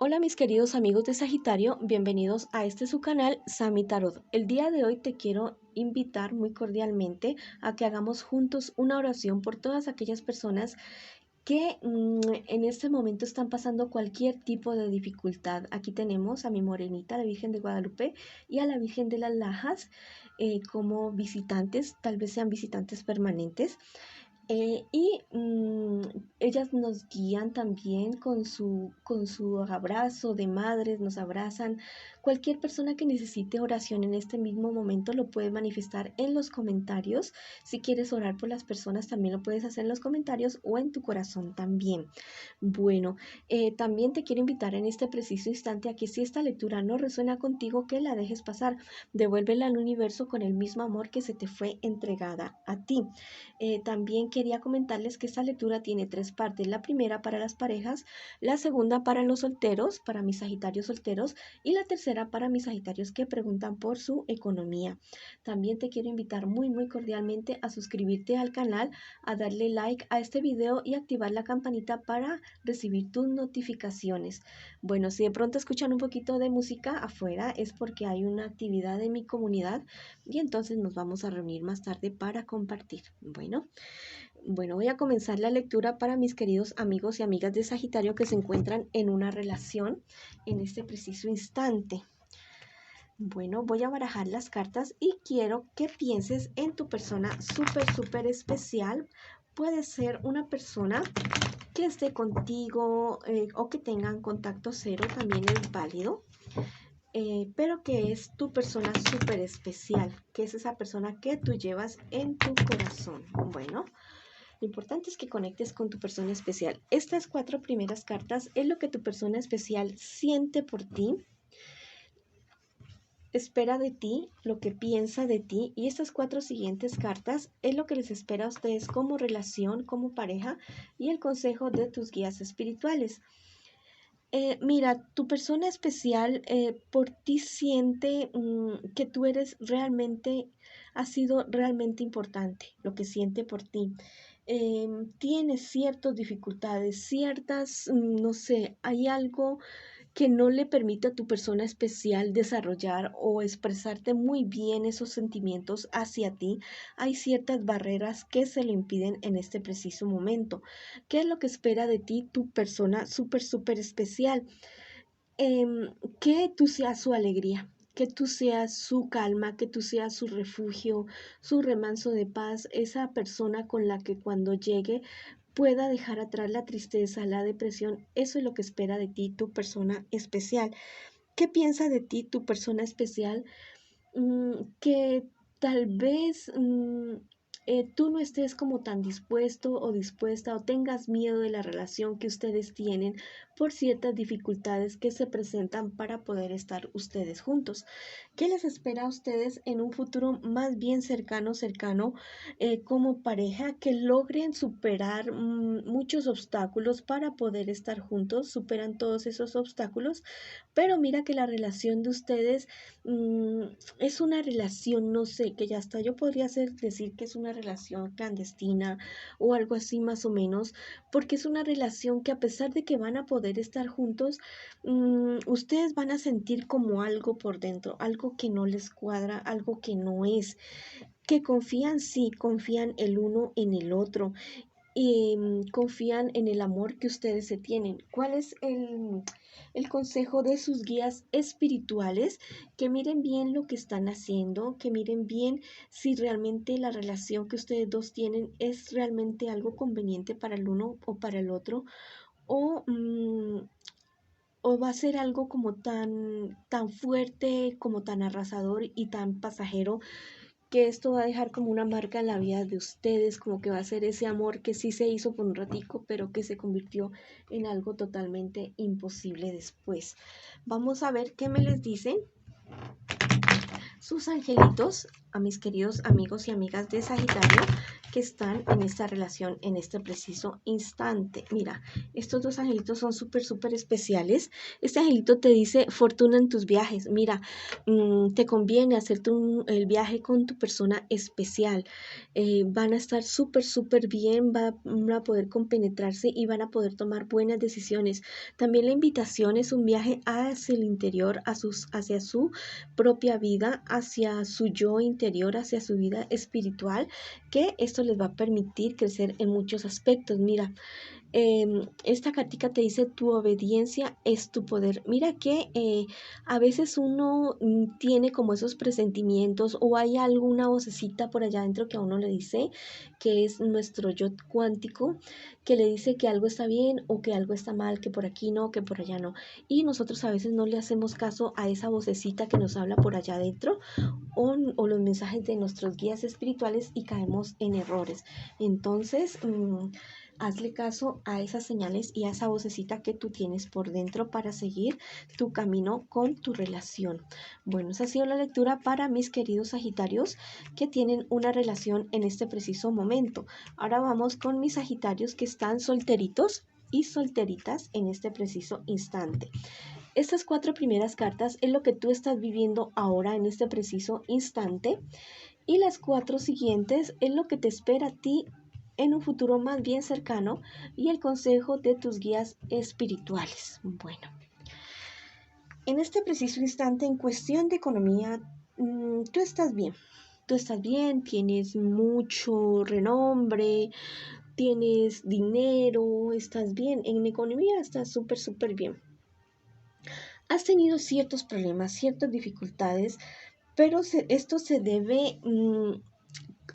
Hola mis queridos amigos de Sagitario, bienvenidos a su canal Sami Tarot. El día de hoy te quiero invitar muy cordialmente a que hagamos juntos una oración por todas aquellas personas que en este momento están pasando cualquier tipo de dificultad. Aquí tenemos a mi morenita, la Virgen de Guadalupe, y a la Virgen de las Lajas como visitantes, tal vez sean visitantes permanentes. Ellas nos guían también con su abrazo de madres, nos abrazan. Cualquier persona que necesite oración en este mismo momento lo puede manifestar en los comentarios. Si quieres orar por las personas, también lo puedes hacer en los comentarios o en tu corazón también. Bueno, también te quiero invitar en este preciso instante a que si esta lectura no resuena contigo, que la dejes pasar. Devuélvela al universo con el mismo amor que se te fue entregada a ti. También quería comentarles que esta lectura tiene tres partes. La primera para las parejas, la segunda para los solteros, para mis sagitarios solteros, y la tercera para mis sagitarios que preguntan por su economía. También te quiero invitar muy cordialmente a suscribirte al canal, a darle like a este video y activar la campanita para recibir tus notificaciones. Bueno, si de pronto escuchan un poquito de música afuera es porque hay una actividad en mi comunidad y entonces nos vamos a reunir más tarde para compartir. Bueno, voy a comenzar la lectura para mis queridos amigos y amigas de Sagitario que se encuentran en una relación en este preciso instante. Bueno, voy a barajar las cartas y quiero que pienses en tu persona súper especial. Puede ser una persona que esté contigo o que tengan contacto cero, también es válido. Pero que es tu persona súper especial, que es esa persona que tú llevas en tu corazón. Bueno, lo importante es que conectes con tu persona especial. Estas cuatro primeras cartas es lo que tu persona especial siente por ti, espera de ti, lo que piensa de ti, y estas cuatro siguientes cartas es lo que les espera a ustedes como relación, como pareja, y el consejo de tus guías espirituales. Mira, tu persona especial por ti siente que tú eres realmente, ha sido realmente importante lo que siente por ti. Tiene ciertas dificultades, no sé, hay algo que no le permite a tu persona especial desarrollar o expresarte muy bien esos sentimientos hacia ti. Hay ciertas barreras que se lo impiden en este preciso momento. ¿Qué es lo que espera de ti tu persona súper especial? Que tú seas su alegría, que tú seas su calma, que tú seas su refugio, su remanso de paz, esa persona con la que cuando llegue pueda dejar atrás la tristeza, la depresión. Eso es lo que espera de ti tu persona especial. ¿Qué piensa de ti tu persona especial? Que tal vez tú no estés como tan dispuesto o dispuesta o tengas miedo de la relación que ustedes tienen por ciertas dificultades que se presentan para poder estar ustedes juntos. ¿Qué les espera a ustedes en un futuro más bien cercano como pareja? Que logren superar muchos obstáculos para poder estar juntos, superan todos esos obstáculos, pero mira que la relación de ustedes mm, es una relación, no sé, que ya está, yo podría decir que es una relación clandestina o algo así más o menos, porque es una relación que a pesar de que van a poder estar juntos, ustedes van a sentir como algo por dentro, algo que no les cuadra, algo que no es, que confían, sí, confían el uno en el otro y confían en el amor que ustedes se tienen. ¿Cuál es el consejo de sus guías espirituales? Que miren bien lo que están haciendo, que miren bien si realmente la relación que ustedes dos tienen es realmente algo conveniente para el uno o para el otro, o, o va a ser algo como tan fuerte, como tan arrasador y tan pasajero, que esto va a dejar como una marca en la vida de ustedes, como que va a ser ese amor que sí se hizo por un ratico, pero que se convirtió en algo totalmente imposible después. Vamos a ver qué me les dicen sus angelitos, a mis queridos amigos y amigas de Sagitario, que están en esta relación en este preciso instante. Mira, estos dos angelitos son súper especiales. Este angelito te dice fortuna en tus viajes. Mira, te conviene hacer el viaje con tu persona especial. Van a estar súper bien, van a poder compenetrarse y van a poder tomar buenas decisiones. También la invitación es un viaje hacia el interior, hacia su propia vida, hacia su yo interior, hacia su vida espiritual, que esto les va a permitir crecer en muchos aspectos. Mira, esta cartica te dice tu obediencia es tu poder. Mira que a veces uno tiene como esos presentimientos o hay alguna vocecita por allá adentro que a uno le dice que es nuestro yo cuántico, que le dice que algo está bien o que algo está mal, que por aquí no, que por allá no. Y nosotros a veces no le hacemos caso a esa vocecita que nos habla por allá adentro o los mensajes de nuestros guías espirituales y caemos en errores. Entonces, hazle caso a esas señales y a esa vocecita que tú tienes por dentro para seguir tu camino con tu relación. Bueno, esa ha sido la lectura para mis queridos Sagitarios que tienen una relación en este preciso momento. Ahora vamos con mis Sagitarios que están solteritos y solteritas en este preciso instante. Estas 4 primeras cartas es lo que tú estás viviendo ahora en este preciso instante y las 4 siguientes es lo que te espera a ti en un futuro más bien cercano y el consejo de tus guías espirituales. Bueno, en este preciso instante en cuestión de economía, tú estás bien. Tú estás bien, tienes mucho renombre, tienes dinero, estás bien. En economía estás súper bien. Has tenido ciertos problemas, ciertas dificultades, pero esto se debe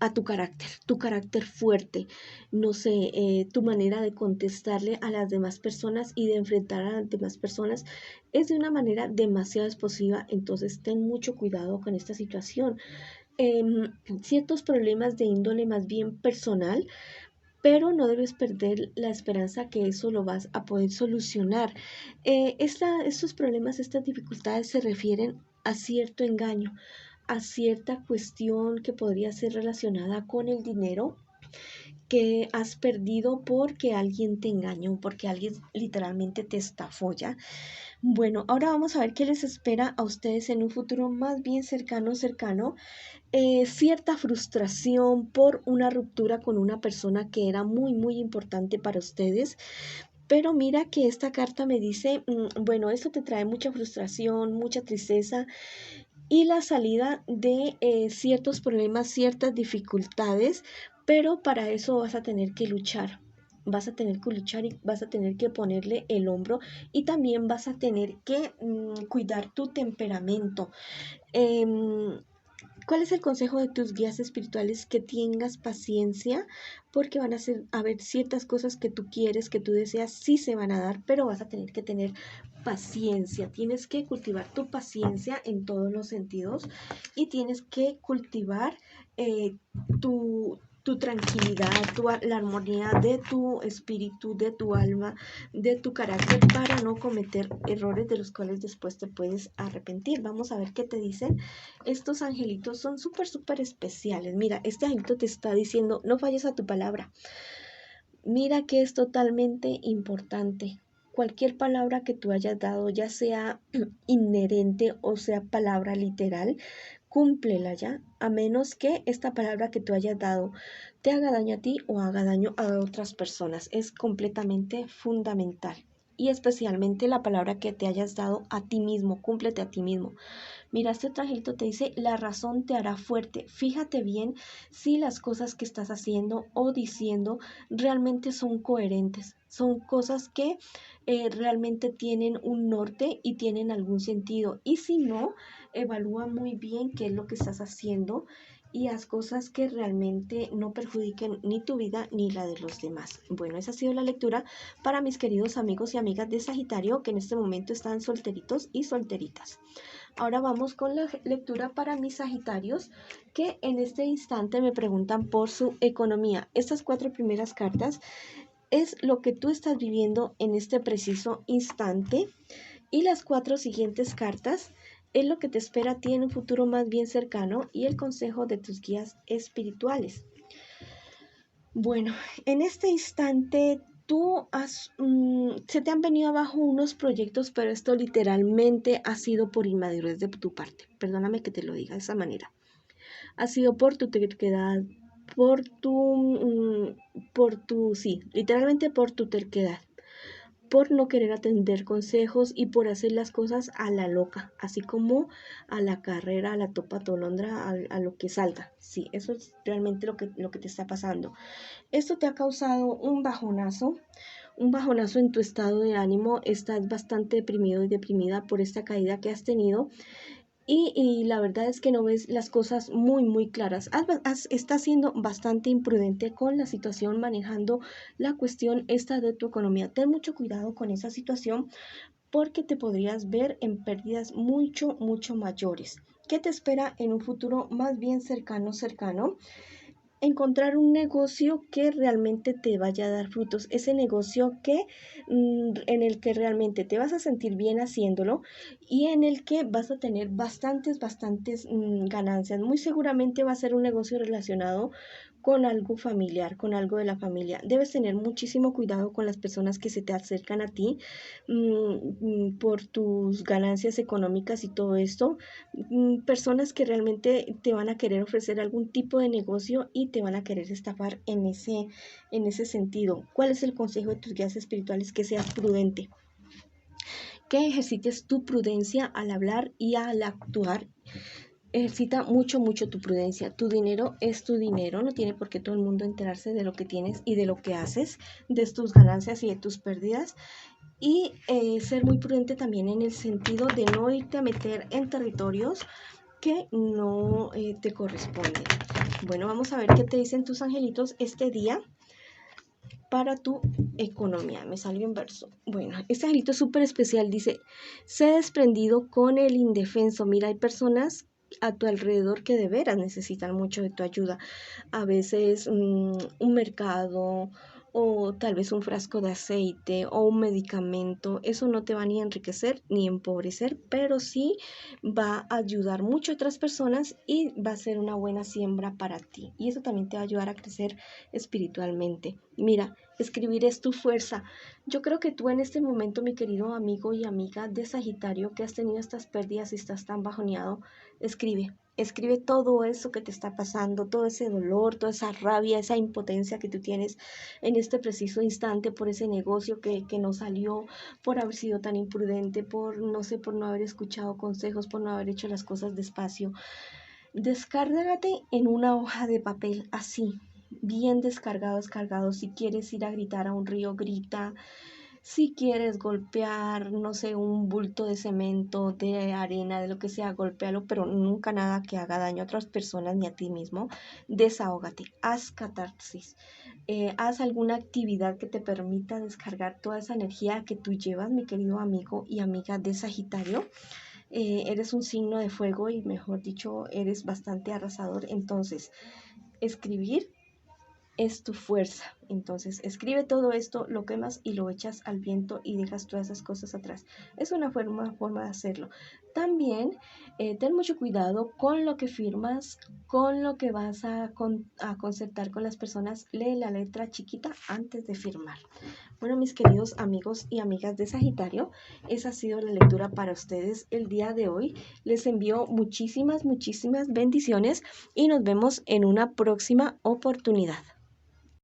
a tu carácter fuerte, no sé, tu manera de contestarle a las demás personas y de enfrentar a las demás personas es de una manera demasiado explosiva, entonces ten mucho cuidado con esta situación. Ciertos problemas de índole más bien personal, pero no debes perder la esperanza que eso lo vas a poder solucionar. Estos problemas, estas dificultades se refieren a cierto engaño, a cierta cuestión que podría ser relacionada con el dinero que has perdido porque alguien te engañó, porque alguien literalmente te estafó ya. Bueno, ahora vamos a ver qué les espera a ustedes en un futuro más bien cercano. Cierta frustración por una ruptura con una persona que era muy importante para ustedes. Pero mira que esta carta me dice, bueno, esto te trae mucha frustración, mucha tristeza y la salida de ciertos problemas, ciertas dificultades, pero para eso vas a tener que luchar. Vas a tener que luchar y vas a tener que ponerle el hombro y también vas a tener que cuidar tu temperamento. ¿Cuál es el consejo de tus guías espirituales? Que tengas paciencia porque van a haber ciertas cosas que tú quieres, que tú deseas, sí se van a dar, pero vas a tener que tener paciencia. Tienes que cultivar tu paciencia en todos los sentidos y tienes que cultivar tu tranquilidad, la armonía de tu espíritu, de tu alma, de tu carácter para no cometer errores de los cuales después te puedes arrepentir. Vamos a ver qué te dicen. Estos angelitos son súper especiales. Mira, este angelito te está diciendo, no falles a tu palabra. Mira que es totalmente importante. Cualquier palabra que tú hayas dado, ya sea inherente o sea palabra literal, cúmplela ya, a menos que esta palabra que tú hayas dado te haga daño a ti o haga daño a otras personas. Es completamente fundamental. Y especialmente la palabra que te hayas dado a ti mismo, cúmplete a ti mismo. Mira, este otro angelito te dice, la razón te hará fuerte. Fíjate bien si las cosas que estás haciendo o diciendo realmente son coherentes. Son cosas que realmente tienen un norte y tienen algún sentido. Y si no, evalúa muy bien qué es lo que estás haciendo y haz cosas que realmente no perjudiquen ni tu vida ni la de los demás. Bueno, esa ha sido la lectura para mis queridos amigos y amigas de Sagitario que en este momento están solteritos y solteritas. Ahora vamos con la lectura para mis Sagitarios que en este instante me preguntan por su economía. Estas 4 primeras cartas es lo que tú estás viviendo en este preciso instante y las 4 siguientes cartas es lo que te espera a ti en un futuro más bien cercano y el consejo de tus guías espirituales. Bueno, en este instante se te han venido abajo unos proyectos, pero esto literalmente ha sido por inmadurez de tu parte. Perdóname que te lo diga de esa manera. Ha sido por tu terquedad, sí, literalmente por tu terquedad, por no querer atender consejos y por hacer las cosas a la loca, así como a la carrera, a la topa tolondra, a lo que salga. Sí, eso es realmente lo que te está pasando. Esto te ha causado un bajonazo en tu estado de ánimo, estás bastante deprimido y deprimida por esta caída que has tenido y la verdad es que no ves las cosas muy claras. Estás siendo bastante imprudente con la situación, manejando la cuestión esta de tu economía. Ten mucho cuidado con esa situación porque te podrías ver en pérdidas mucho mayores. ¿Qué te espera en un futuro más bien cercano? Encontrar un negocio que realmente te vaya a dar frutos, ese negocio en el que realmente te vas a sentir bien haciéndolo y en el que vas a tener bastantes ganancias. Muy seguramente va a ser un negocio relacionado con algo familiar, con algo de la familia. Debes tener muchísimo cuidado con las personas que se te acercan a ti por tus ganancias económicas y todo esto. Personas que realmente te van a querer ofrecer algún tipo de negocio y te van a querer estafar en ese sentido. ¿Cuál es el consejo de tus guías espirituales? Que seas prudente, que ejercites tu prudencia al hablar y al actuar. Ejercita mucho tu prudencia. Tu dinero es tu dinero, no tiene por qué todo el mundo enterarse de lo que tienes y de lo que haces, de tus ganancias y de tus pérdidas. Y ser muy prudente también en el sentido de no irte a meter en territorios que no te corresponden. Bueno, vamos a ver qué te dicen tus angelitos este día para tu economía. Me salió en verso. Bueno, este angelito es súper especial. Dice, sé desprendido con el indefenso. Mira, hay personas a tu alrededor que de veras necesitan mucho de tu ayuda. A veces un mercado o tal vez un frasco de aceite o un medicamento. Eso no te va ni a enriquecer ni a empobrecer, pero sí va a ayudar mucho a otras personas y va a ser una buena siembra para ti. Y eso también te va a ayudar a crecer espiritualmente. Mira, escribir es tu fuerza. Yo creo que tú en este momento, mi querido amigo y amiga de Sagitario, que has tenido estas pérdidas y estás tan bajoneado, escribe todo eso que te está pasando, todo ese dolor, toda esa rabia, esa impotencia que tú tienes en este preciso instante por ese negocio que no salió, por haber sido tan imprudente, por no sé, por no haber escuchado consejos, por no haber hecho las cosas despacio. Descárgate en una hoja de papel así, bien descargado. Si quieres ir a gritar a un río, grita. Si quieres golpear, no sé, un bulto de cemento, de arena, de lo que sea, golpéalo, pero nunca nada que haga daño a otras personas ni a ti mismo. Desahógate, haz catarsis, haz alguna actividad que te permita descargar toda esa energía que tú llevas, mi querido amigo y amiga de Sagitario. Eres un signo de fuego y mejor dicho, eres bastante arrasador. Entonces, escribir es tu fuerza. Entonces, escribe todo esto, lo quemas y lo echas al viento y dejas todas esas cosas atrás. Es una forma de hacerlo. También ten mucho cuidado con lo que firmas, con lo que vas a concertar con las personas. Lee la letra chiquita antes de firmar. Bueno, mis queridos amigos y amigas de Sagitario, esa ha sido la lectura para ustedes el día de hoy. Les envío muchísimas bendiciones y nos vemos en una próxima oportunidad.